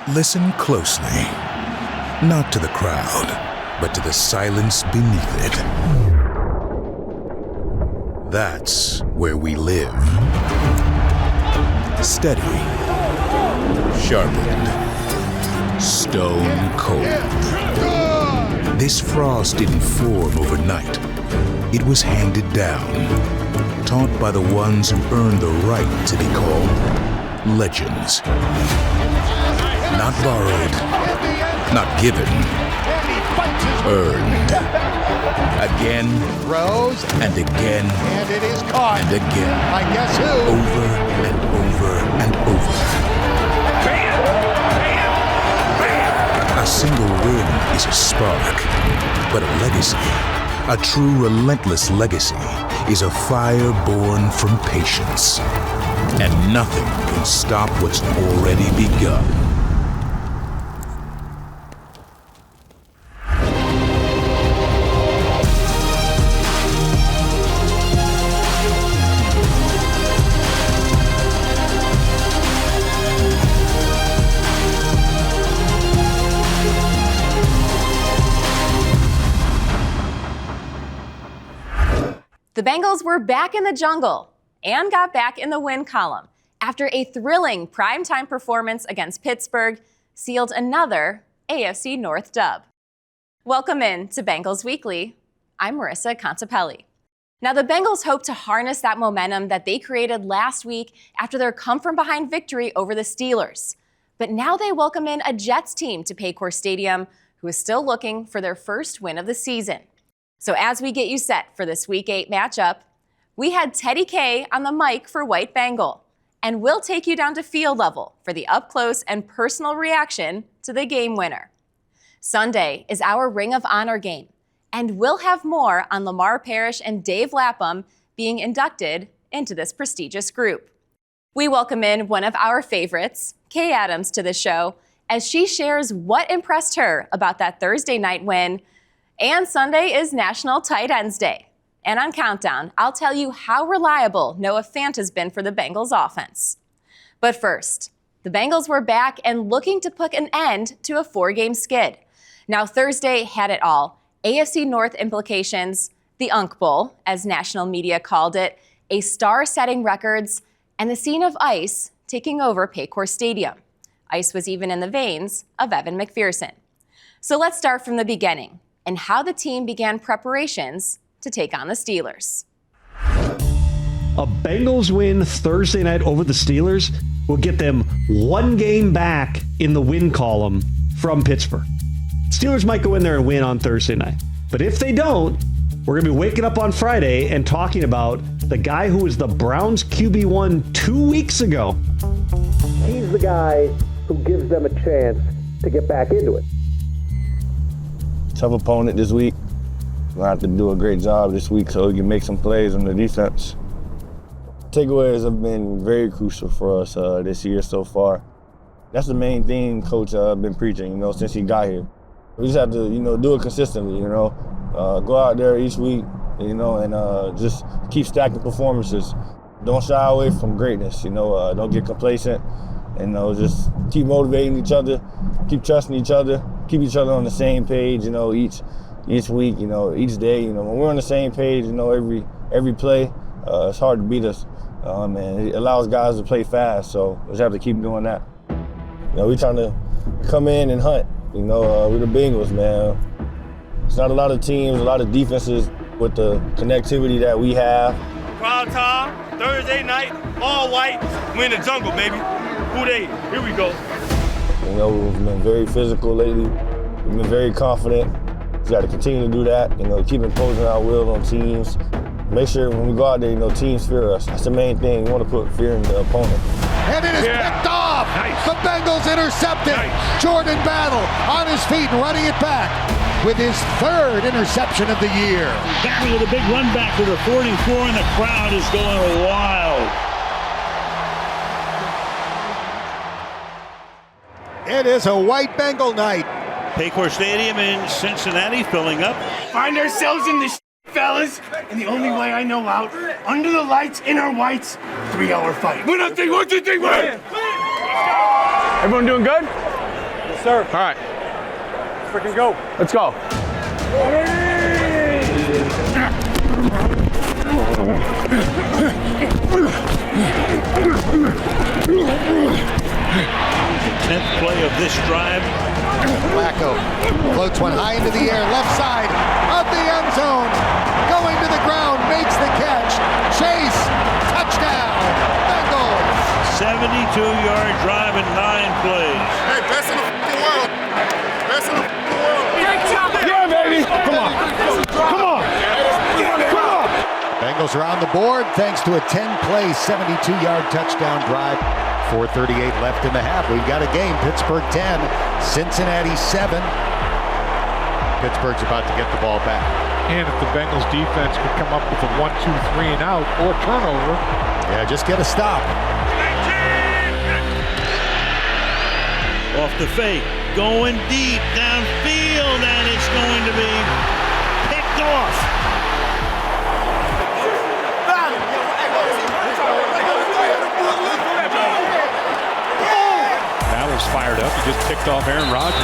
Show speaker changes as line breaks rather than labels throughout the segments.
Listen closely. Not to the crowd, but to the silence beneath it. That's where we live. Steady. Sharpened. Stone cold. This frost didn't form overnight. It was handed down. Taught by the ones who earned the right to be called legends. Not borrowed, not given, earned. Again,
throws,
and again,
and it is caught.
And again.
I guess who?
Over and over and over.
Bam! Bam! Bam!
A single win is a spark, but a legacy, a true relentless legacy, is a fire born from patience. And nothing can stop what's already begun.
The Bengals were back in the jungle and got back in the win column after a thrilling primetime performance against Pittsburgh sealed another AFC North dub. Welcome in to Bengals Weekly. I'm Marissa Kipelli. Now, the Bengals hope to harness that momentum that they created last week after their come-from-behind victory over the Steelers. But now they welcome in a Jets team to Paycor Stadium who is still looking for their first win of the season. So as we get you set for this Week 8 matchup, we had Teddy K on the mic for White Bengal, and we'll take you down to field level for the up-close and personal reaction to the game winner. Sunday is our Ring of Honor game, and we'll have more on Lemar, Parrish, and Dave Lapham being inducted into this prestigious group. We welcome in one of our favorites, Kay Adams, to the show as she shares what impressed her about that Thursday night win. And Sunday is National Tight Ends Day. And on Countdown, I'll tell you how reliable Noah Fant has been for the Bengals offense. But first, the Bengals were back and looking to put an end to a 4-game skid. Now, Thursday had it all. AFC North implications, the Unk Bowl, as national media called it, a star-setting records, and the scene of ice taking over Paycor Stadium. Ice was even in the veins of Evan McPherson. So let's start from the beginning and how the team began preparations to take on the Steelers.
A Bengals win Thursday night over the Steelers will get them one game back in the win column from Pittsburgh. Steelers might go in there and win on Thursday night. But if they don't, we're going to be waking up on Friday and talking about the guy who was the Browns QB1 2 weeks ago.
He's the guy who gives them a chance to get back into it.
Tough opponent this week. We'll have to do a great job this week so we can make some plays on the defense. Takeaways have been very crucial for us this year so far. That's the main thing Coach been preaching, since he got here. We just have to, do it consistently, go out there each week, and just keep stacking performances. Don't shy away from greatness, don't get complacent, and just keep motivating each other, keep trusting each other, keep each other on the same page, each week, each day. When we're on the same page, every play, it's hard to beat us. And it allows guys to play fast, so we just have to keep doing that. We're trying to come in and hunt. We're the Bengals, man. It's not a lot of teams, a lot of defenses with the connectivity that we have.
Prime time, Thursday night, all white, we in the jungle, baby. Who they? Here we go.
We've been very physical lately. We've been very confident. We got to continue to do that. Keep imposing our will on teams. Make sure when we go out there, teams fear us. That's the main thing. We want to put fear in the opponent.
And it is picked off. Nice. The Bengals intercepted. Nice. Jordan Battle on his feet and running it back with his 3rd interception of the year.
Battle with a big run back to the 44, and the crowd is going wild.
It is a White Bengal night.
Paycor Stadium in Cincinnati filling up.
Find ourselves in this fellas, and the only way I know out, under the lights, in our whites, 3-hour fight. 1, 2, 3, 1!
Everyone doing good?
Yes, sir.
All right.
Freaking go.
Let's go.
10th play of this drive.
Flacco floats one high into the air, left side of the end zone. Going to the ground, makes the catch. Chase, touchdown, Bengals.
72-yard drive in 9 plays.
Hey, best in the world. Best in the world. Yeah, baby. Come on. Come on. Come on.
Bengals are on the board thanks to a 10-play, 72-yard touchdown drive. 4:38 left in the half. We've got a game. Pittsburgh 10, Cincinnati 7. Pittsburgh's about to get the ball back.
And if the Bengals defense could come up with a 1, 2, 3 and out or turnover.
Yeah, just get a stop.
Off the fake, going deep downfield, and it's going to be picked off.
Ballers fired up. He just picked off Aaron Rodgers.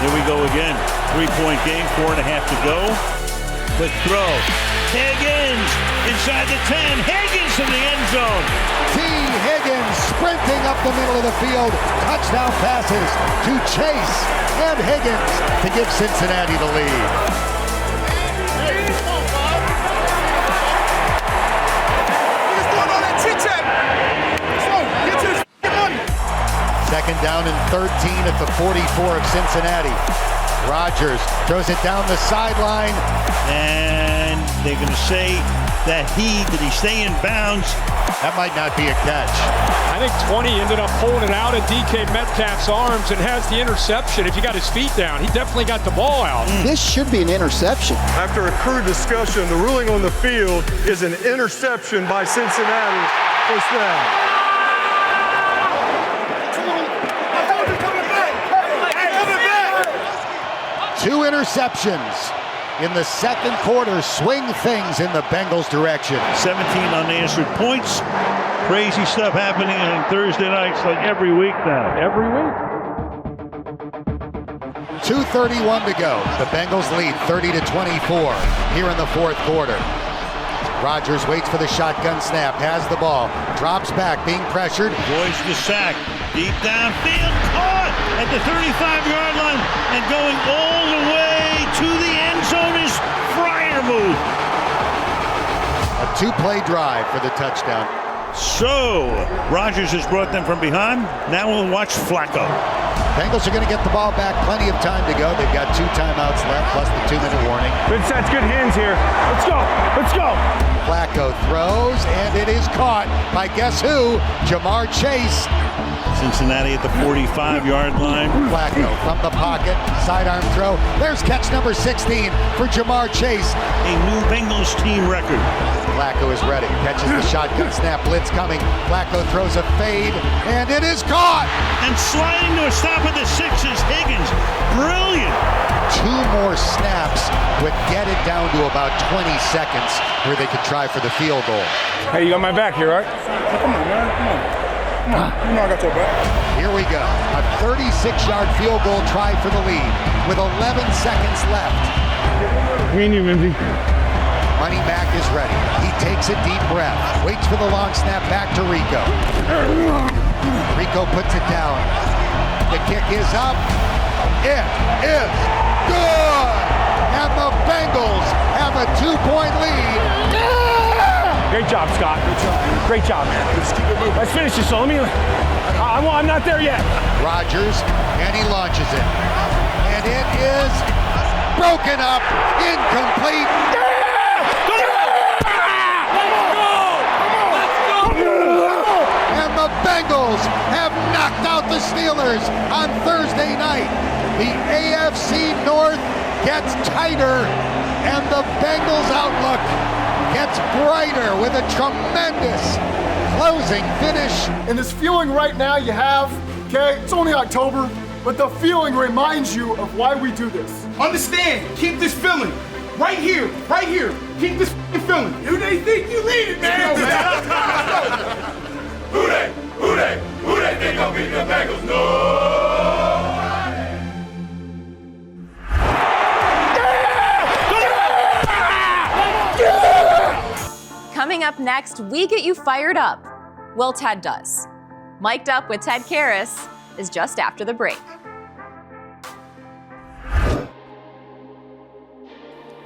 Here we go again. 3-point game, 4.5 to go. Quick throw. Higgins inside the 10. Higgins to the end zone.
T. Higgins sprinting up the middle of the field. Touchdown passes to Chase and Higgins to give Cincinnati the lead. Second down and 13 at the 44 of Cincinnati. Rodgers throws it down the sideline.
And they're going to say that did he stay in bounds?
That might not be a catch.
I think 20 ended up pulling it out of DK Metcalf's arms and has the interception. If he got his feet down, he definitely got the ball out.
This should be an interception.
After a crude discussion, the ruling on the field is an interception by Cincinnati. First down.
Two interceptions in the second quarter swing things in the Bengals' direction.
17 unanswered points. Crazy stuff happening on Thursday nights like every week now.
Every week.
2:31 to go. The Bengals lead 30-24 here in the fourth quarter. Rodgers waits for the shotgun snap, has the ball, drops back, being pressured.
Avoids the sack. Deep downfield, caught at the 35-yard line, and going all the way to the end zone is Freiermuth.
A two-play drive for the touchdown.
So, Rodgers has brought them from behind. Now we'll watch Flacco.
Bengals are going to get the ball back. Plenty of time to go. They've got 2 timeouts left, plus the 2-minute warning.
Good sets, good hands here. Let's go. Let's go.
Flacco throws, and it is caught by guess who? Jamar Chase.
Cincinnati at the 45-yard line.
Flacco from the pocket, sidearm throw. There's catch number 16 for Jamar Chase.
A new Bengals team record.
Flacco is ready, catches the shotgun snap, blitz coming. Flacco throws a fade, and it is caught!
And sliding to a stop at the 6 is Higgins. Brilliant.
2 more snaps would get it down to about 20 seconds where they could try for the field goal.
Hey, you got my back here, right? Come on, man. Come on. Come on. You know I got your back.
Here we go. A 36-yard field goal try for the lead with 11 seconds left.
We ain't even be.
Money Mac is ready. He takes a deep breath, waits for the long snap back to Rico. Rico puts it down. The kick is up. It is good! And the Bengals have a 2-point lead.
Great job, Scott. Great job, man. Let's finish this. So let me. I'm not there yet.
Rodgers, and he launches it. And it is broken up, incomplete. And the Bengals have knocked out the Steelers on Thursday night. The AFC North gets tighter, and the Bengals' outlook gets brighter with a tremendous closing finish.
And this feeling right now you have, okay, it's only October, but the feeling reminds you of why we do this.
Understand, keep this feeling. Right here, keep this feeling. Who they think you leading, man? Who they think gonna beat the Bengals? No!
up next, we get you fired up. Well, Ted does. Mic'd Up with Ted Karras is just after the break.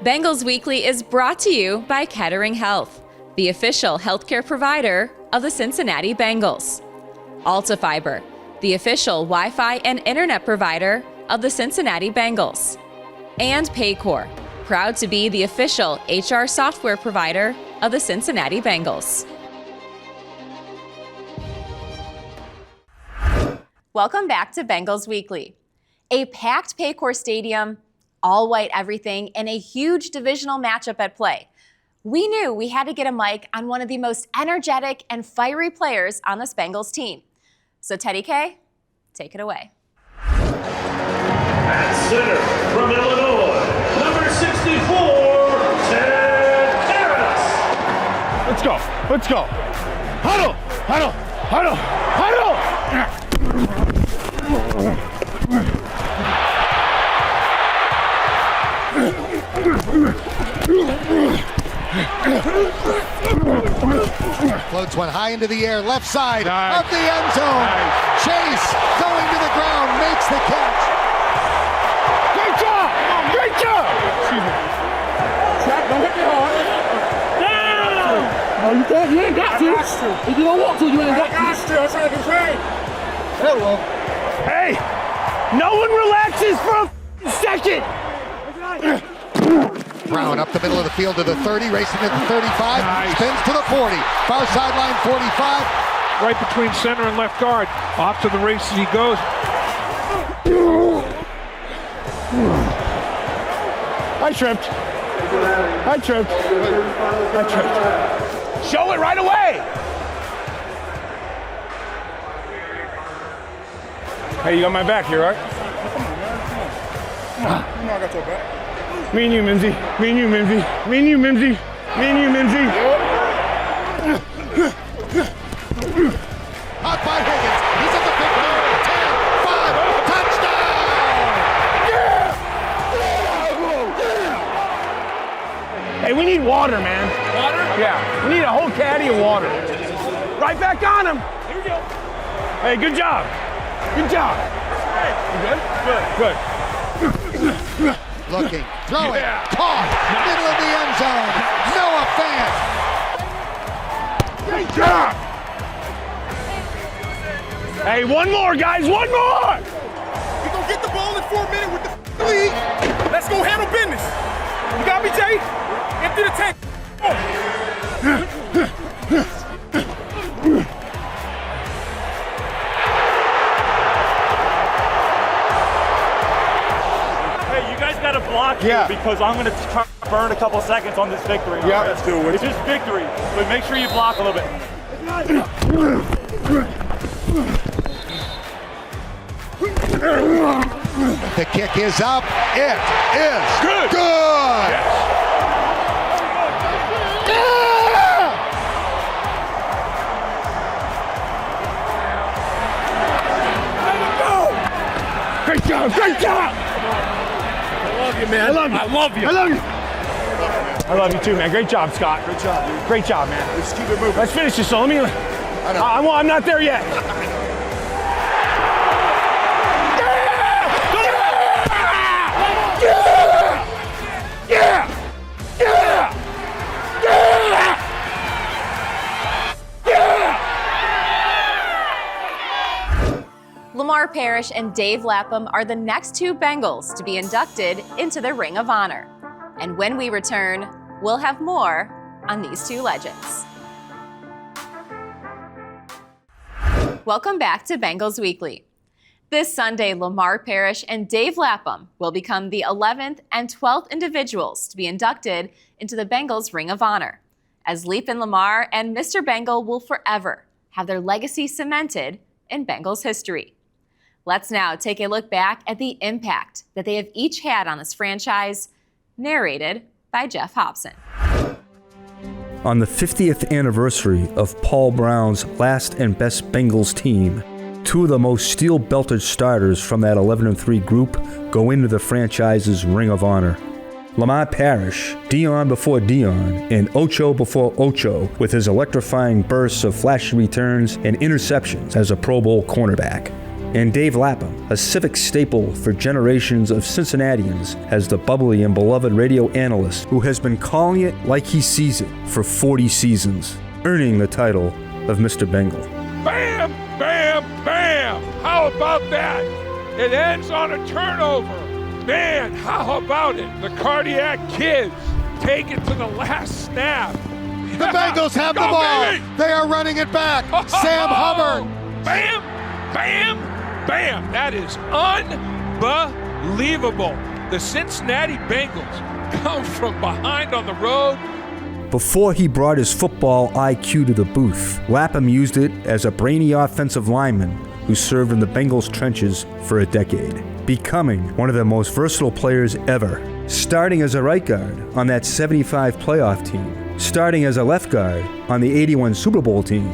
Bengals Weekly is brought to you by Kettering Health, the official healthcare provider of the Cincinnati Bengals. Alta Fiber, the official Wi-Fi and internet provider of the Cincinnati Bengals. And Paycor, proud to be the official HR software provider of the Cincinnati Bengals. Welcome back to Bengals Weekly. A packed Paycor Stadium, all white everything, and a huge divisional matchup at play. We knew we had to get a mic on one of the most energetic and fiery players on this Bengals team. So Teddy K, take it away.
At center from Illinois, number 64, Ted Karras.
Let's go. Let's go. Huddle. Huddle. Huddle. Huddle.
Floats one high into the air, left side of the end zone. Chase going to the ground, makes the catch.
Great job! Great job! Excuse me. Trap, don't hit me hard. Down! No, you can't. You ain't got to. If you don't want to, you ain't got to. That's how I can train. Hello. Hey! No one relaxes for a second!
Brown up the middle of the field to the 30, racing to the 35, spins to the 40, far sideline 45.
Right between center and left guard. Off to the races he goes.
I tripped. Show it right away. Hey, you got my back here, right?
You know I got your back.
Me and you, Mimsy. Me and you, Mimsy. Me and you, Mimsy. Me and you, Mimsy.
Hot by Higgins. He's at the 15, 10, 5, touchdown!
Hey, we need water, man. Water? Yeah, we need a whole caddy of water. Right back on him. Here we go. Hey, good job. Good job. Hey, you good? Good.
Looking, throwing, caught, middle of the end zone. Noah Fant.
Great job. Hey, one more, guys, one more.
We gonna get the ball in 4 minutes with the lead. Let's go handle business. You got me, Jay? Empty the tank.
Got to block here because I'm going to try to burn a couple seconds on this victory.
Yeah, let's do it.
It's just victory, but make sure you block a little bit.
The kick is up. It is good.
Yes. Great job! Great job! Man. I love you. I love you too, man. Great job, Scott.
Great job, dude.
Great job, man.
Let's keep it moving.
Let's finish this. So let me. I'm not there yet.
Lemar, Parrish, and Dave Lapham are the next two Bengals to be inducted into the Ring of Honor. And when we return, we'll have more on these two legends. Welcome back to Bengals Weekly. This Sunday, Lemar, Parrish, and Dave Lapham will become the 11th and 12th individuals to be inducted into the Bengals Ring of Honor, as Leap and Lemar and Mr. Bengal will forever have their legacy cemented in Bengals history. Let's now take a look back at the impact that they have each had on this franchise, narrated by Jeff Hobson.
On the 50th anniversary of Paul Brown's last and best Bengals team, two of the most steel-belted starters from that 11-3 group go into the franchise's Ring of Honor. Lemar Parrish, Dion before Dion, and Ocho before Ocho with his electrifying bursts of flashy returns and interceptions as a Pro Bowl cornerback. And Dave Lapham, a civic staple for generations of Cincinnatians as the bubbly and beloved radio analyst who has been calling it like he sees it for 40 seasons, earning the title of Mr. Bengal.
Bam, bam, bam. How about that? It ends on a turnover. Man, how about it? The cardiac kids take it to the last snap.
The Bengals have the ball.
Baby.
They are running it back. Sam Hubbard.
Bam, bam, bam. That is unbelievable. The Cincinnati Bengals come from behind on the road.
Before he brought his football IQ to the booth, Lapham used it as a brainy offensive lineman who served in the Bengals trenches for a decade, becoming one of the most versatile players ever, starting as a right guard on that 75 playoff team, starting as a left guard on the 81 Super Bowl team,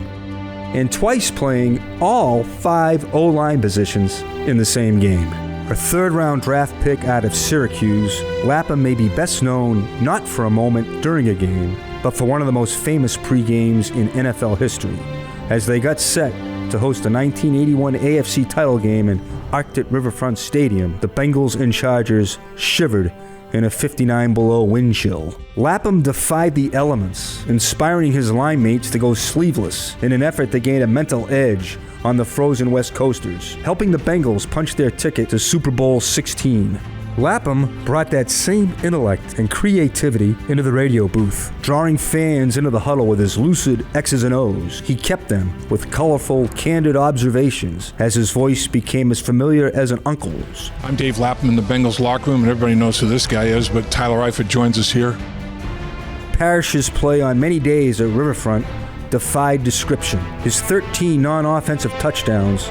and twice playing all 5 O-line positions in the same game. A third-round draft pick out of Syracuse, Lapham may be best known not for a moment during a game, but for one of the most famous pre-games in NFL history, as they got set to host the 1981 AFC title game in Arctic Riverfront Stadium. The Bengals and Chargers shivered in a 59 below wind chill. Lapham defied the elements, inspiring his line mates to go sleeveless in an effort to gain a mental edge on the frozen West Coasters, helping the Bengals punch their ticket to Super Bowl 16. Lapham brought that same intellect and creativity into the radio booth, drawing fans into the huddle with his lucid X's and O's. He kept them with colorful, candid observations as his voice became as familiar as an uncle's.
I'm Dave Lapham in the Bengals locker room, and everybody knows who this guy is, but Tyler Eifert joins us here.
Parrish's play on many days at Riverfront defied description. His 13 non-offensive touchdowns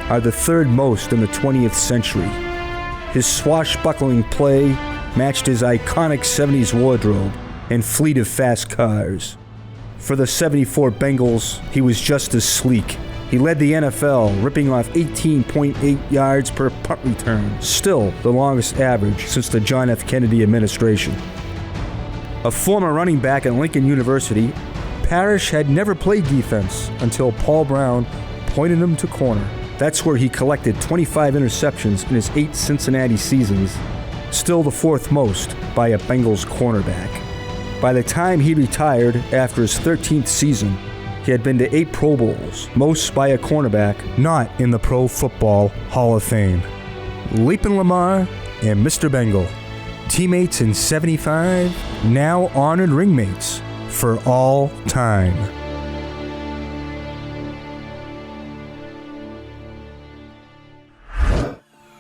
are the third most in the 20th century. His swashbuckling play matched his iconic 70s wardrobe and fleet of fast cars. For the 74 Bengals, he was just as sleek. He led the NFL, ripping off 18.8 yards per punt return, still the longest average since the John F. Kennedy administration. A former running back at Lincoln University, Parrish had never played defense until Paul Brown pointed him to corner. That's where he collected 25 interceptions in his 8 Cincinnati seasons, still the 4th most by a Bengals cornerback. By the time he retired after his 13th season, he had been to 8 Pro Bowls, most by a cornerback not in the Pro Football Hall of Fame. Lemar Lemar and Mr. Bengal, teammates in 75, now honored ringmates for all time.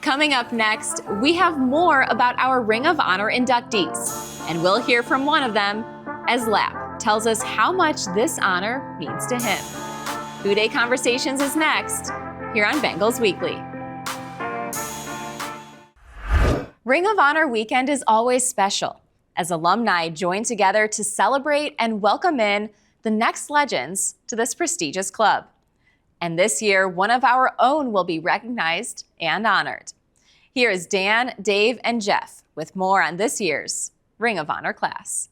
Coming up next, we have more about our Ring of Honor inductees, and we'll hear from one of them as Lap tells us how much this honor means to him. Who Day Conversations is next, here on Bengals Weekly. Ring of Honor weekend is always special, as alumni join together to celebrate and welcome in the next legends to this prestigious club. And this year, one of our own will be recognized and honored. Here is Dan, Dave, and Jeff with more on this year's Ring of Honor class.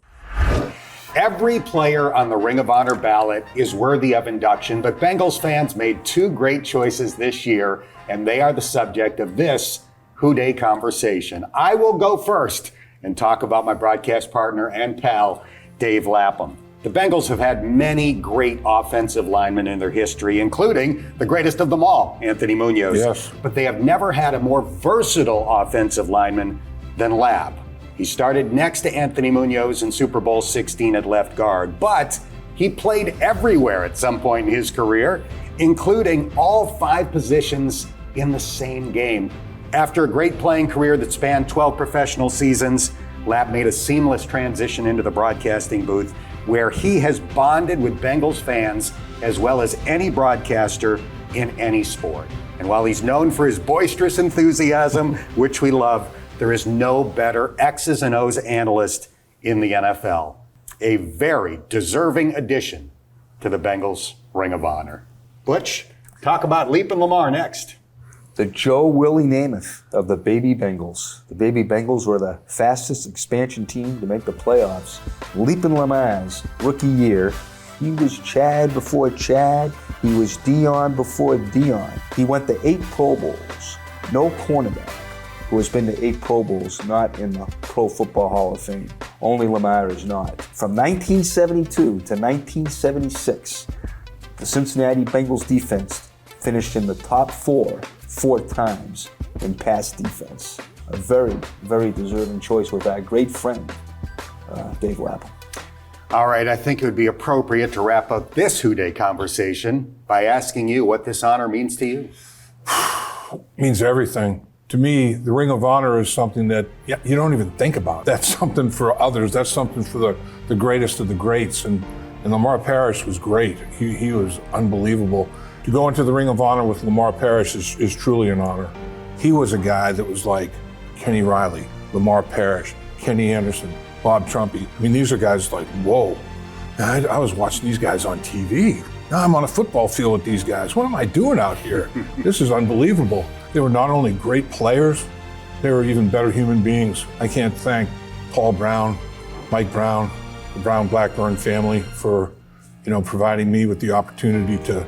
Every player on the Ring of Honor ballot is worthy of induction, but Bengals fans made 2 great choices this year, and they are the subject of this Who Day conversation. I will go first and talk about my broadcast partner and pal, Dave Lapham. The Bengals have had many great offensive linemen in their history, including the greatest of them all, Anthony Munoz.
Yes.
But they have never had a more versatile offensive lineman than Lab. He started next to Anthony Munoz in Super Bowl 16 at left guard, but he played everywhere at some point in his career, including all 5 positions in the same game. After a great playing career that spanned 12 professional seasons, Lab made a seamless transition into the broadcasting booth, where he has bonded with Bengals fans as well as any broadcaster in any sport. And while he's known for his boisterous enthusiasm, which we love, there is no better X's and O's analyst in the NFL. A very deserving addition to the Bengals Ring of Honor. Butch, talk about Lemar Lemar next.
The Joe Willie Namath of the Baby Bengals. The Baby Bengals were the fastest expansion team to make the playoffs. Leaping Lamar's rookie year, he was Chad before Chad. He was Dion before Dion. He went to 8 Pro Bowls. No cornerback who has been to 8 Pro Bowls not in the Pro Football Hall of Fame. Only Lemar is not. From 1972 to 1976, the Cincinnati Bengals defense finished in the top 4 times in pass defense. A very, very deserving choice with our great friend, Dave Lapham.
All right, I think it would be appropriate to wrap up this Who Day conversation by asking you what this honor means to you.
It means everything. To me, the Ring of Honor is something that you don't even think about. That's something for others. That's something for the greatest of the greats. And Lemar Parrish was great. He was unbelievable. To go into the Ring of Honor with Lemar Parrish is truly an honor. He was a guy that was like Kenny Riley, Lemar Parrish, Kenny Anderson, Bob Trumpy. I mean, these are guys like, whoa. I was watching these guys on TV. Now I'm on a football field with these guys. What am I doing out here? This is unbelievable. They were not only great players, they were even better human beings. I can't thank Paul Brown, Mike Brown, the Brown Blackburn family for, providing me with the opportunity to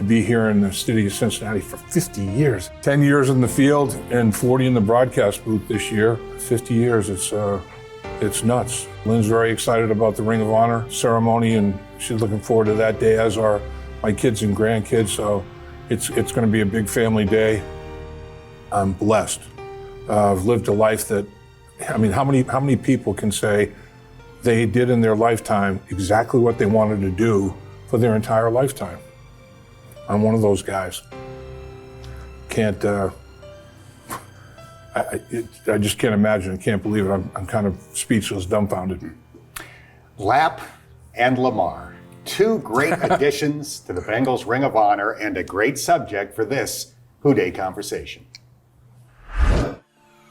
be here in the city of Cincinnati for 50 years. 10 years in the field and 40 in the broadcast booth this year. 50 years, it's nuts. Lynn's very excited about the Ring of Honor ceremony, and she's looking forward to that day, as are my kids and grandkids. So it's going to be a big family day. I'm blessed. I've lived a life that, how many people can say they did in their lifetime exactly what they wanted to do for their entire lifetime? I'm one of those guys. I just can't imagine. I can't believe it. I'm kind of speechless, dumbfounded.
Lap and Lemar, 2 great additions to the Bengals Ring of Honor and a great subject for this Who Day conversation.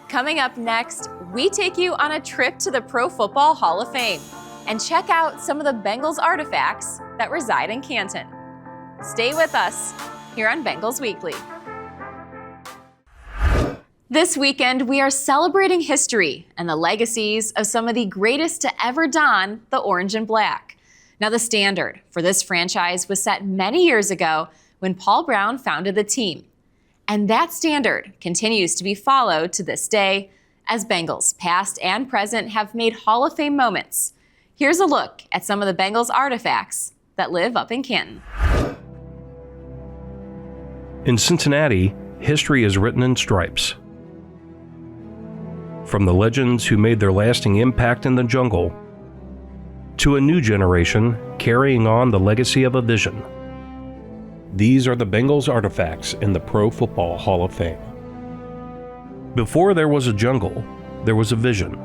Coming up next, we take you on a trip to the Pro Football Hall of Fame and check out some of the Bengals artifacts that reside in Canton. Stay with us here on Bengals Weekly. This weekend, we are celebrating history and the legacies of some of the greatest to ever don the orange and black. Now, the standard for this franchise was set many years ago when Paul Brown founded the team. And that standard continues to be followed to this day as Bengals past and present have made Hall of Fame moments. Here's a look at some of the Bengals artifacts that live up in Canton.
In Cincinnati, history is written in stripes. From the legends who made their lasting impact in the jungle, to a new generation carrying on the legacy of a vision. These are the Bengals artifacts in the Pro Football Hall of Fame. Before there was a jungle, there was a vision.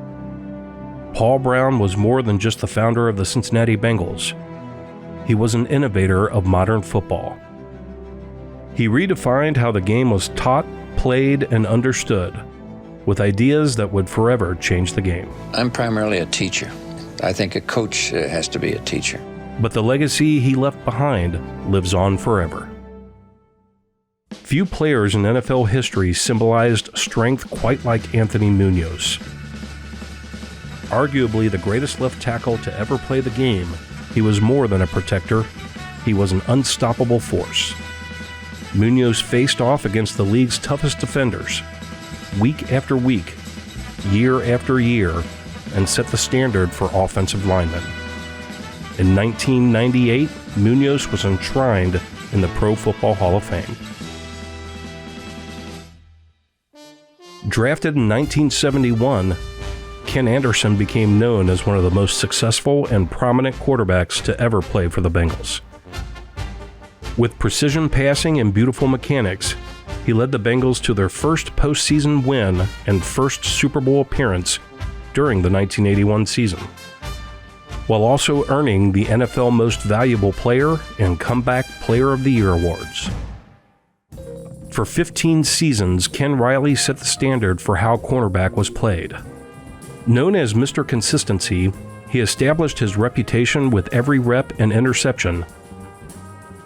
Paul Brown was more than just the founder of the Cincinnati Bengals. He was an innovator of modern football. He redefined how the game was taught, played, and understood, with ideas that would forever change the game.
I'm primarily a teacher. I think a coach has to be a teacher.
But the legacy he left behind lives on forever. Few players in NFL history symbolized strength quite like Anthony Munoz. Arguably the greatest left tackle to ever play the game, he was more than a protector. He was an unstoppable force. Munoz faced off against the league's toughest defenders, week after week, year after year, and set the standard for offensive linemen. In 1998, Munoz was enshrined in the Pro Football Hall of Fame. Drafted in 1971, Ken Anderson became known as one of the most successful and prominent quarterbacks to ever play for the Bengals. With precision passing and beautiful mechanics, he led the Bengals to their first postseason win and first Super Bowl appearance during the 1981 season, while also earning the NFL Most Valuable Player and Comeback Player of the Year awards. For 15 seasons, Ken Riley set the standard for how cornerback was played. Known as Mr. Consistency, he established his reputation with every rep and interception.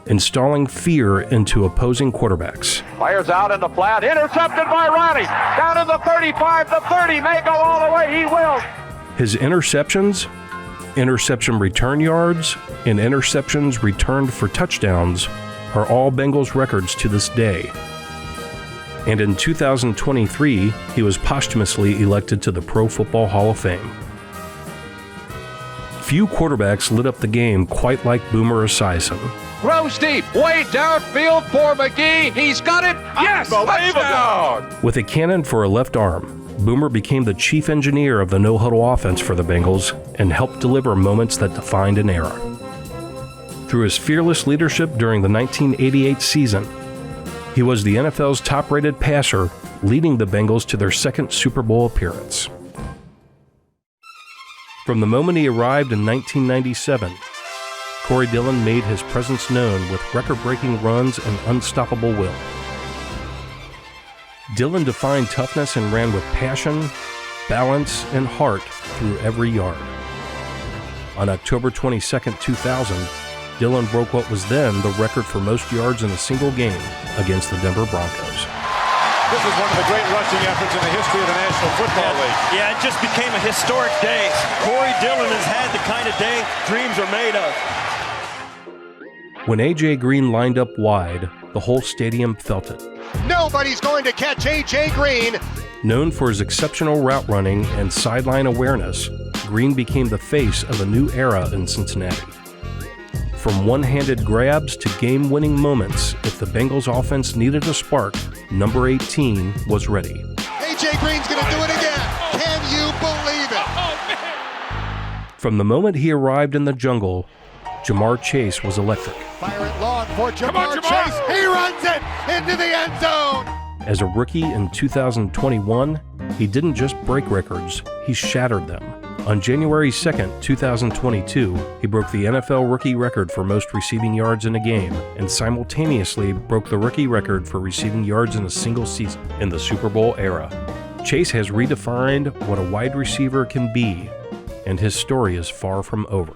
installing fear into opposing quarterbacks.
Fires out in the flat, intercepted by Ronnie. Down to the 35, the 30, may go all the way, he will.
His interceptions, interception return yards, and interceptions returned for touchdowns are all Bengals records to this day. And in 2023, he was posthumously elected to the Pro Football Hall of Fame. Few quarterbacks lit up the game quite like Boomer Esiason.
Throws deep, way downfield for McGee. He's got it. Yes, touchdown.
With a cannon for a left arm, Boomer became the chief engineer of the no-huddle offense for the Bengals and helped deliver moments that defined an era. Through his fearless leadership during the 1988 season, he was the NFL's top-rated passer, leading the Bengals to their second Super Bowl appearance. From the moment he arrived in 1997, Corey Dillon made his presence known with record-breaking runs and unstoppable will. Dillon defined toughness and ran with passion, balance, and heart through every yard. On October 22, 2000, Dillon broke what was then the record for most yards in a single game against the Denver Broncos.
This is one of the great rushing efforts in the history of the National Football League.
Yeah, it just became a historic day. Corey Dillon has had the kind of day dreams are made of.
When A.J. Green lined up wide, the whole stadium felt it.
Nobody's going to catch A.J. Green.
Known for his exceptional route running and sideline awareness, Green became the face of a new era in Cincinnati. From one-handed grabs to game-winning moments, if the Bengals offense needed a spark, number 18 was ready.
A.J. Green's going to do it again. Can you believe it?
From the moment he arrived in the jungle, Ja'Marr Chase was electric.
Fire it long for Ja'Marr Chase. He runs it into the end zone.
As a rookie in 2021, he didn't just break records, he shattered them. On January 2nd, 2022, he broke the NFL rookie record for most receiving yards in a game and simultaneously broke the rookie record for receiving yards in a single season in the Super Bowl era. Chase has redefined what a wide receiver can be, and his story is far from over.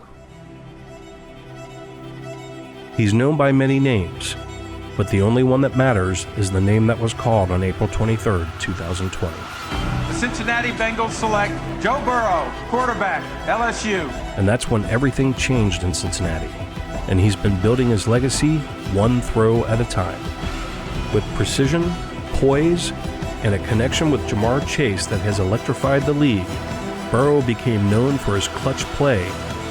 He's known by many names, but the only one that matters is the name that was called on April 23rd, 2020.
The Cincinnati Bengals select Joe Burrow, quarterback, LSU.
And that's when everything changed in Cincinnati, and he's been building his legacy one throw at a time. With precision, poise, and a connection with Ja'Marr Chase that has electrified the league, Burrow became known for his clutch play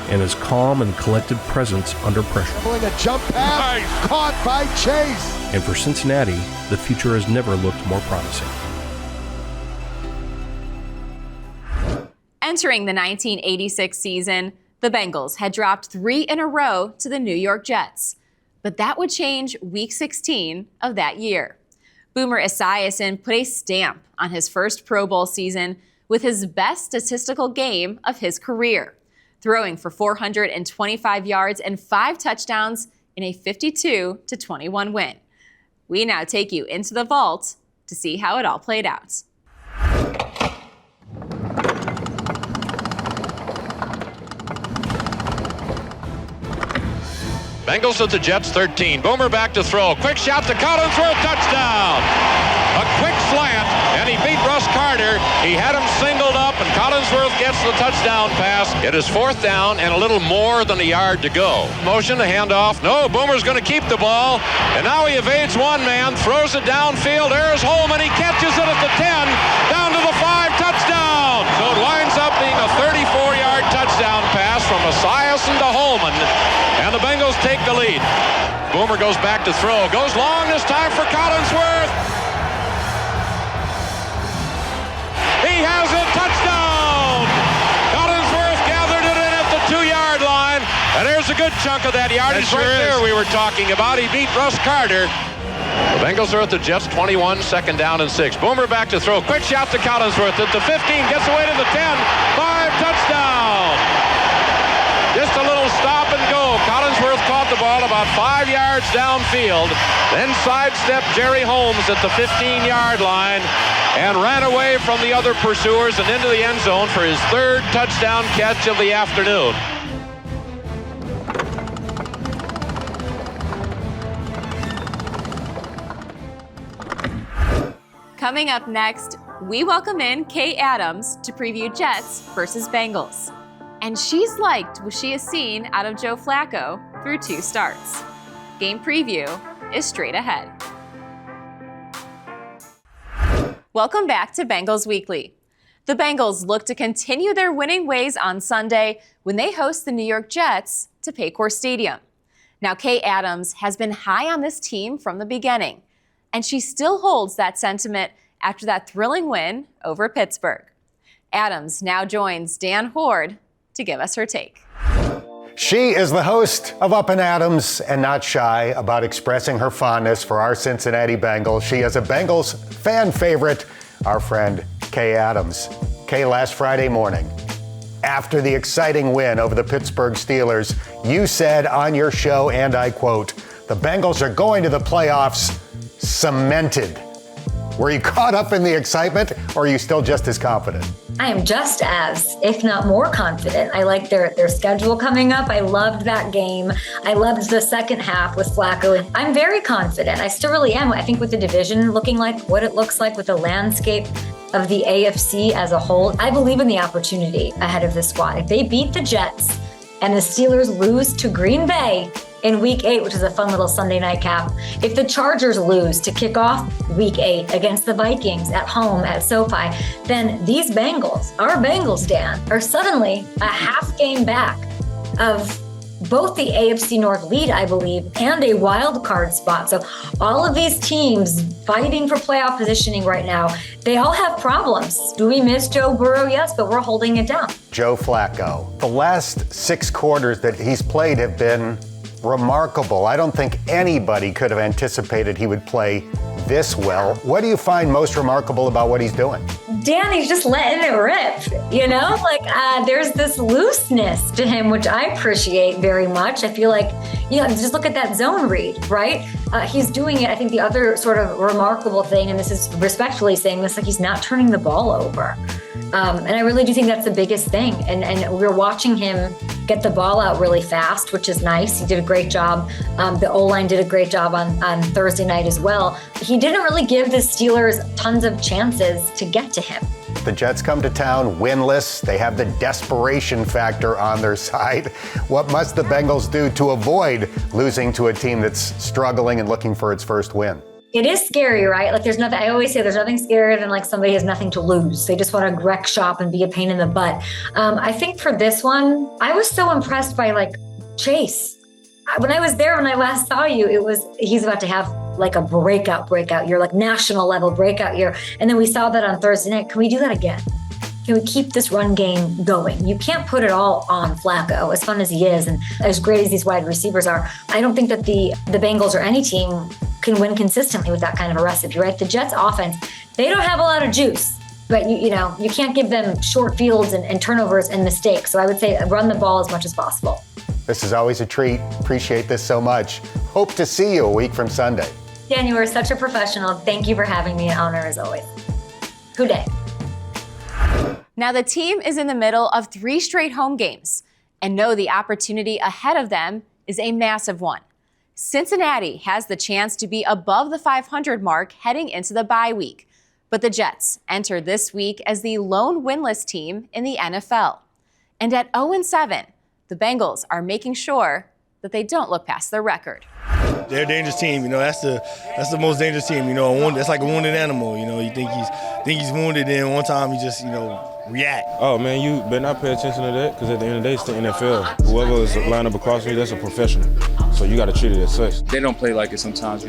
and his calm and collected presence under pressure.
Pulling a jump pass, caught by Chase.
And for Cincinnati, the future has never looked more promising.
Entering the 1986 season, the Bengals had dropped 3 in a row to the New York Jets. But that would change Week 16 of that year. Boomer Esiason put a stamp on his first Pro Bowl season with his best statistical game of his career, throwing for 425 yards and 5 touchdowns in a 52-21 win. We now take you into the vault to see how it all played out.
Bengals at the Jets 13. Boomer back to throw. Quick shot to Collinsworth. Touchdown. A quick slant, and he beat Russ Carter. He had him singled up, and Collinsworth gets the touchdown pass. It is 4th down and a little more than a yard to go. Motion, a handoff. No, Boomer's going to keep the ball. And now he evades one man, throws it downfield. There's Holman. He catches it at the 10, down to the 5. Touchdown. So it winds up being a 34-yard touchdown pass from Esiason to Holman. And the Bengals take the lead. Boomer goes back to throw. Goes long this time for Collinsworth. He has a touchdown. Collinsworth gathered it in at the 2-yard line. And there's a good chunk of that yardage right there we were talking about. He beat Russ Carter. The Bengals are at the Jets 21, 2nd down and 6. Boomer back to throw. Quick shot to Collinsworth at the 15. Gets away to the 10. 5, touchdown. Just a little stop and go. Collinsworth caught the ball about 5 yards downfield, then sidestepped Jerry Holmes at the 15-yard line and ran away from the other pursuers and into the end zone for his 3rd touchdown catch of the afternoon.
Coming up next, we welcome in Kay Adams to preview Jets versus Bengals. And she's liked what she has seen out of Joe Flacco through 2 starts. Game preview is straight ahead. Welcome back to Bengals Weekly. The Bengals look to continue their winning ways on Sunday when they host the New York Jets to Paycor Stadium. Now, Kay Adams has been high on this team from the beginning, and she still holds that sentiment after that thrilling win over Pittsburgh. Adams now joins Dan Horde to give us her take.
She is the host of Up and Adams and not shy about expressing her fondness for our Cincinnati Bengals. She is a Bengals fan favorite, our friend Kay Adams. Kay, last Friday morning, after the exciting win over the Pittsburgh Steelers, you said on your show, and I quote, "The Bengals are going to the playoffs cemented." Were you caught up in the excitement, or are you still just as confident?
I am just as, if not more confident. I like their schedule coming up. I loved that game. I loved the second half with Flacco. And I'm very confident. I still really am. I think with the division looking like what it looks like, with the landscape of the AFC as a whole, I believe in the opportunity ahead of this squad. If they beat the Jets and the Steelers lose to Green Bay in Week 8, which is a fun little Sunday night cap, if the Chargers lose to kick off Week 8 against the Vikings at home at SoFi, then these Bengals, our Bengals, Dan, are suddenly a half game back of both the AFC North lead, I believe, and a wild card spot. So all of these teams fighting for playoff positioning right now, they all have problems. Do we miss Joe Burrow? Yes, but we're holding it down.
Joe Flacco. The last 6 quarters that he's played have been remarkable. I don't think anybody could have anticipated he would play this well. What do you find most remarkable about what he's doing?
Dan, he's just letting it rip, you know? There's this looseness to him, which I appreciate very much. I feel like, just look at that zone read, right? He's doing it. I think the other sort of remarkable thing, and this is respectfully saying this, he's not turning the ball over. And I really do think that's the biggest thing. And we're watching him get the ball out really fast, which is nice. He did a great job. The O-line did a great job on Thursday night as well. He didn't really give the Steelers tons of chances to get to him.
The Jets come to town winless. They have the desperation factor on their side. What must the Bengals do to avoid losing to a team that's struggling and looking for its first win?
It is scary, right? There's nothing, I always say there's nothing scarier than somebody has nothing to lose. They just want to wreck shop and be a pain in the butt. I think for this one, I was so impressed by Chase. When I was there, when I last saw you, he's about to have a breakout year, national level breakout year. And then we saw that on Thursday night. Can we do that again? Can we keep this run game going? You can't put it all on Flacco, as fun as he is and as great as these wide receivers are. I don't think that the Bengals or any team can win consistently with that kind of a recipe, right? The Jets offense, they don't have a lot of juice, but you can't give them short fields and turnovers and mistakes. So I would say run the ball as much as possible.
This is always a treat. Appreciate this so much. Hope to see you a week from Sunday.
Dan, you are such a professional. Thank you for having me. An honor as always. Who day?
Now the team is in the middle of 3 straight home games and know the opportunity ahead of them is a massive one. Cincinnati has the chance to be above the 500 mark heading into the bye week, but the Jets enter this week as the lone winless team in the NFL. And at 0-7, the Bengals are making sure that they don't look past their record.
They're a dangerous team. That's the most dangerous team. That's like a wounded animal. You think he's wounded, and one time he just react.
Oh man, you better not pay attention to that, because at the end of the day, it's the NFL. Whoever is lined up across me, that's a professional. So you got to treat it as such.
They don't play like it sometimes.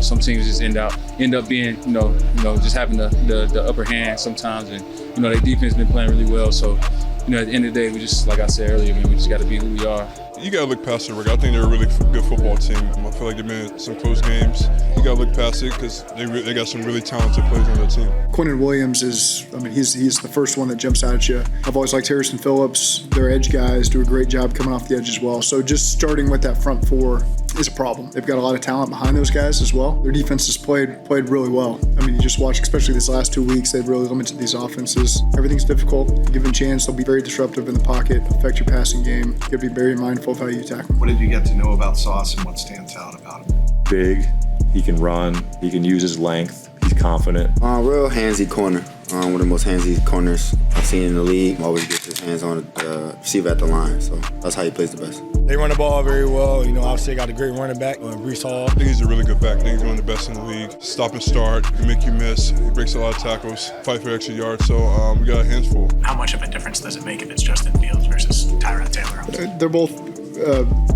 Some teams just end up being just having the upper hand sometimes, and their defense been playing really well. So at the end of the day, we just, like I said earlier, we just got to be who we are.
You got to look past the record. I think they're a really good football team. I feel like they've been in some close games. You got to look past it because they got some really talented players on their team.
Quinnen Williams he's the first one that jumps out at you. I've always liked Harrison Phillips. Their edge guys do a great job coming off the edge as well. So just starting with that front four is a problem. They've got a lot of talent behind those guys as well. Their defense has played really well. You just watch, especially this last 2 weeks, they've really limited these offenses. Everything's difficult. Given chance, they'll be very disruptive in the pocket, affect your passing game. You got to be very mindful of how you attack them.
What did you get to know about Sauce and what stands out about him?
Big, he can run, he can use his length. He's
confident.
Real handsy corner. One of the most handsy corners I've seen in the league. Always gets his hands on the receiver at the line, so that's how he plays the best.
They run the ball very well. Obviously got a great running back, Breece Hall.
I think he's a really good back. I think he's one of the best in the league. Stop and start, he make you miss. He breaks a lot of tackles, fight for extra yards, so we got our hands full.
How much of a difference does it make if it's Justin Fields versus Tyrod Taylor?
They're both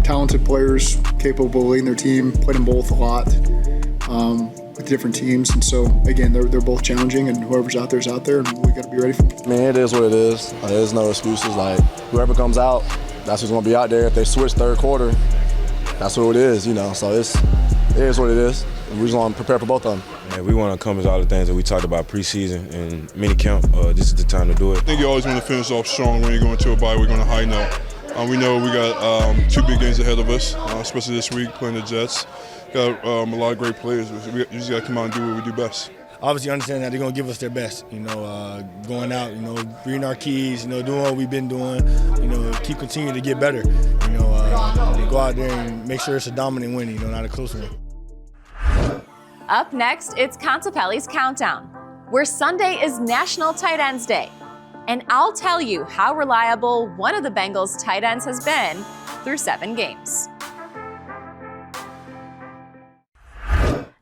talented players, capable of leading their team, played them both a lot with different teams. And so, again, they're both challenging, and whoever's out there is out there, and we got to be ready for them.
I mean, it is what it is. There's no excuses. Whoever comes out, that's who's going to be out there. If they switch third quarter, that's what it is, So it is what it is. And we just want to prepare for both of them.
Man, we want to accomplish all the things that we talked about preseason and minicamp. This is the time to do it.
I think you always want to finish off strong when you go into a bye. We're going to high note. We know we got 2 big games ahead of us, especially this week playing the Jets. Got a lot of great players. We just got to come out and do what we do best.
Obviously understand that they're going to give us their best, going out, reading our keys, doing what we've been doing, keep continuing to get better, go out there and make sure it's a dominant win, not a close one.
Up next, it's Kipelli's Countdown, where Sunday is National Tight Ends Day. And I'll tell you how reliable one of the Bengals' tight ends has been through 7 games.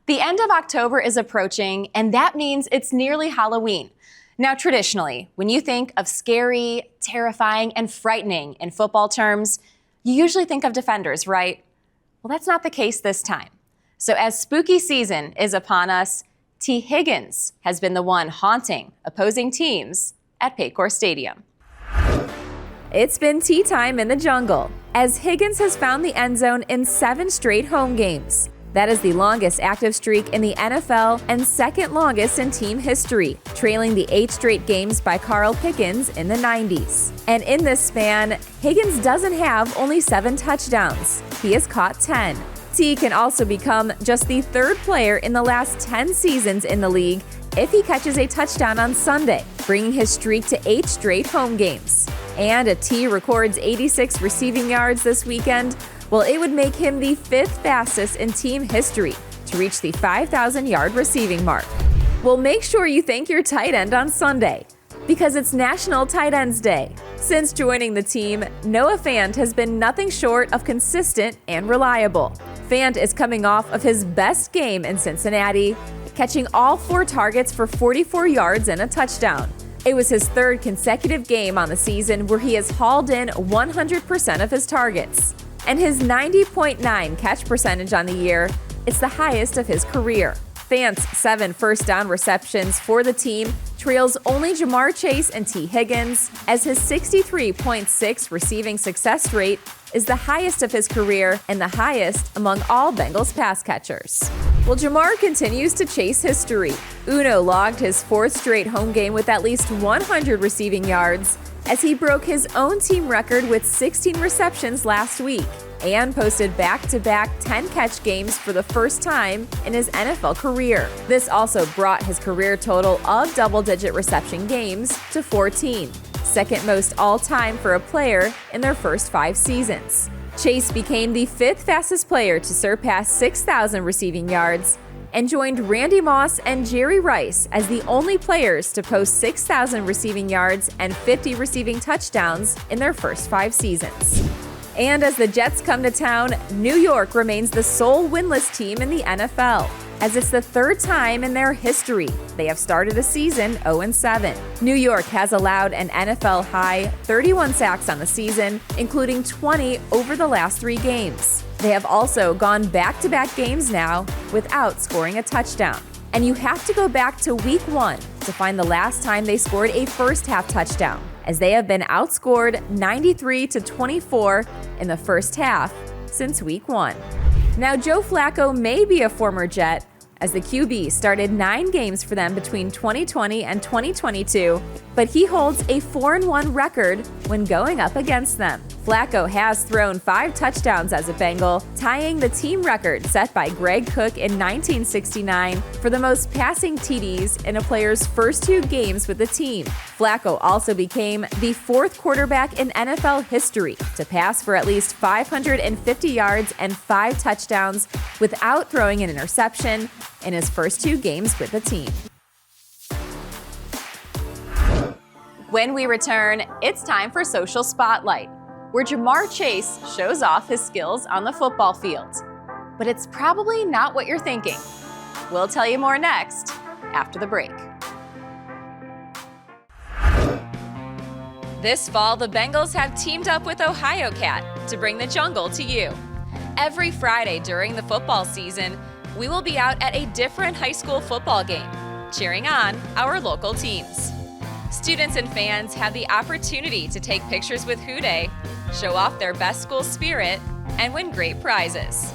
The end of October is approaching, and that means it's nearly Halloween. Now, traditionally, when you think of scary, terrifying, and frightening in football terms, you usually think of defenders, right? Well, that's not the case this time. So as spooky season is upon us, T. Higgins has been the one haunting opposing teams at Paycor Stadium. It's been tea time in the jungle, as Higgins has found the end zone in 7 straight home games. That is the longest active streak in the NFL and second longest in team history, trailing the 8 straight games by Carl Pickens in the 90s. And in this span, Higgins doesn't have only 7 touchdowns. He has caught 10. T can also become just the 3rd player in the last 10 seasons in the league if he catches a touchdown on Sunday, bringing his streak to 8 straight home games. And if T records 86 receiving yards this weekend, well, it would make him the 5th fastest in team history to reach the 5,000-yard receiving mark. Well, make sure you thank your tight end on Sunday, because it's National Tight Ends Day. Since joining the team, Noah Fant has been nothing short of consistent and reliable. Fant is coming off of his best game in Cincinnati, catching all 4 targets for 44 yards and a touchdown. It was his 3rd consecutive game on the season where he has hauled in 100% of his targets. And his 90.9 catch percentage on the year is the highest of his career. Fant's 7 first down receptions for the team trails only Jamar Chase and T. Higgins, as his 63.6 receiving success rate is the highest of his career and the highest among all Bengals pass catchers. Well, Jamar continues to chase history. Uno logged his 4th straight home game with at least 100 receiving yards, as he broke his own team record with 16 receptions last week and posted back-to-back 10-catch games for the first time in his NFL career. This also brought his career total of double-digit reception games to 14, second most all-time for a player in their first 5 seasons. Chase became the 5th fastest player to surpass 6,000 receiving yards and joined Randy Moss and Jerry Rice as the only players to post 6,000 receiving yards and 50 receiving touchdowns in their first 5 seasons. And as the Jets come to town, New York remains the sole winless team in the NFL, as it's the 3rd time in their history they have started a season 0-7. New York has allowed an NFL high 31 sacks on the season, including 20 over the last 3 games. They have also gone back-to-back games now without scoring a touchdown. And you have to go back to week 1 to find the last time they scored a first-half touchdown, as they have been outscored 93-24 in the first half since week 1. Now, Joe Flacco may be a former Jet, as the QB started 9 games for them between 2020 and 2022, but he holds a 4-1 record when going up against them. Flacco has thrown 5 touchdowns as a Bengal, tying the team record set by Greg Cook in 1969 for the most passing TDs in a player's first 2 games with the team. Flacco also became the 4th quarterback in NFL history to pass for at least 550 yards and 5 touchdowns without throwing an interception, in his first 2 games with the team. When we return, it's time for Social Spotlight, where Ja'Marr Chase shows off his skills on the football field. But it's probably not what you're thinking. We'll tell you more next, after the break. This fall, the Bengals have teamed up with Ohio Cat to bring the jungle to you. Every Friday during the football season, we will be out at a different high school football game, cheering on our local teams. Students and fans have the opportunity to take pictures with Houday, show off their best school spirit, and win great prizes.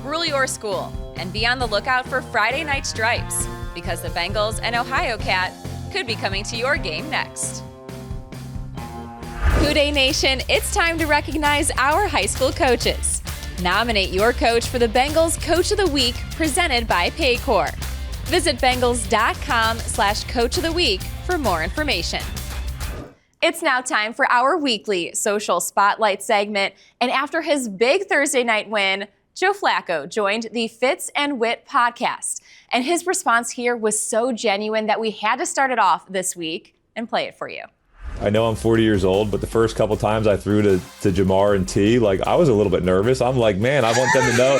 Rule your school and be on the lookout for Friday night stripes, because the Bengals and Ohio Cat could be coming to your game next. Houday Nation, it's time to recognize our high school coaches. Nominate your coach for the Bengals Coach of the Week, presented by Paycor. Visit Bengals.com/Coach of the Week for more information. It's now time for our weekly Social Spotlight segment, and after his big Thursday night win, Joe Flacco joined the Fitz and Wit podcast, and his response here was so genuine that we had to start it off this week and play it for you.
I know I'm 40 years old, but the first couple times I threw to Ja'Marr and T, like, I was a little bit nervous. I'm like, man, I want them to know.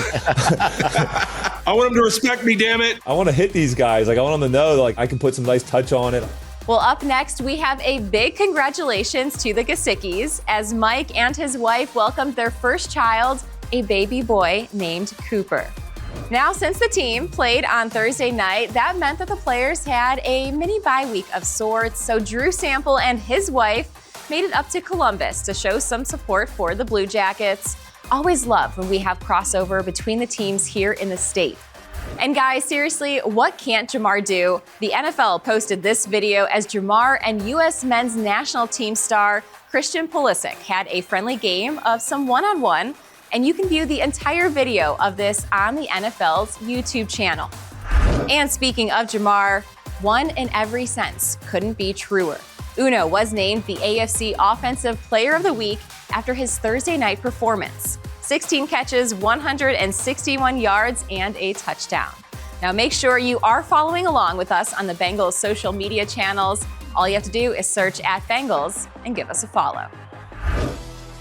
I want them to respect me, damn it.
I want to hit these guys. Like, I want them to know, like, I can put some nice touch on it.
Well, up next, we have a big congratulations to the Gesicki's as Mike and his wife welcomed their first child, a baby boy named Cooper. Now, since the team played on Thursday night, that meant that the players had a mini bye week of sorts, so Drew Sample and his wife made it up to Columbus to show some support for the Blue Jackets. Always love when we have crossover between the teams here in the state. And guys, seriously, what can't Ja'Marr do? The NFL posted this video as Ja'Marr and U.S. men's national team star Christian Pulisic had a friendly game of some one-on-one, and you can view the entire video of this on the NFL's YouTube channel. And speaking of Ja'Marr, one in every sense couldn't be truer. Uno was named the AFC Offensive Player of the Week after his Thursday night performance. 16 catches, 161 yards, and a touchdown. Now make sure you are following along with us on the Bengals social media channels. All you have to do is search @Bengals and give us a follow.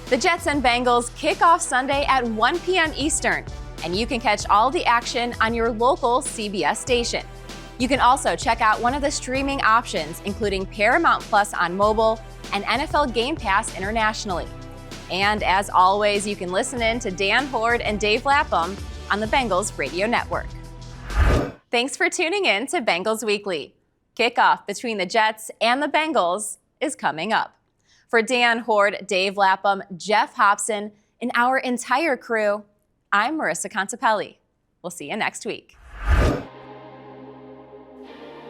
The Jets and Bengals kick off Sunday at 1 p.m. Eastern, and you can catch all the action on your local CBS station. You can also check out one of the streaming options, including Paramount Plus on mobile and NFL Game Pass internationally. And as always, you can listen in to Dan Horde and Dave Lapham on the Bengals Radio Network. Thanks for tuning in to Bengals Weekly. Kickoff between the Jets and the Bengals is coming up. For Dan Horde, Dave Lapham, Jeff Hobson, and our entire crew, I'm Marissa Kipelli. We'll see you next week.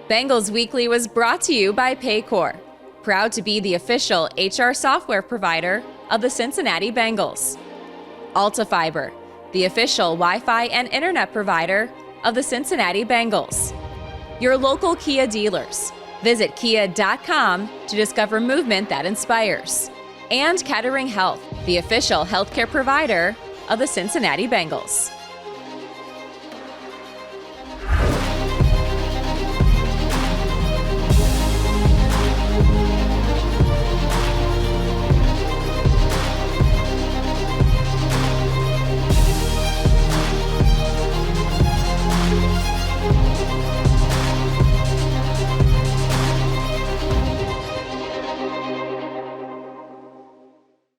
Bengals Weekly was brought to you by Paycor, proud to be the official HR software provider of the Cincinnati Bengals. AltaFiber, the official Wi-Fi and internet provider of the Cincinnati Bengals. Your local Kia dealers. Visit kia.com to discover movement that inspires. And Kettering Health, the official healthcare provider of the Cincinnati Bengals.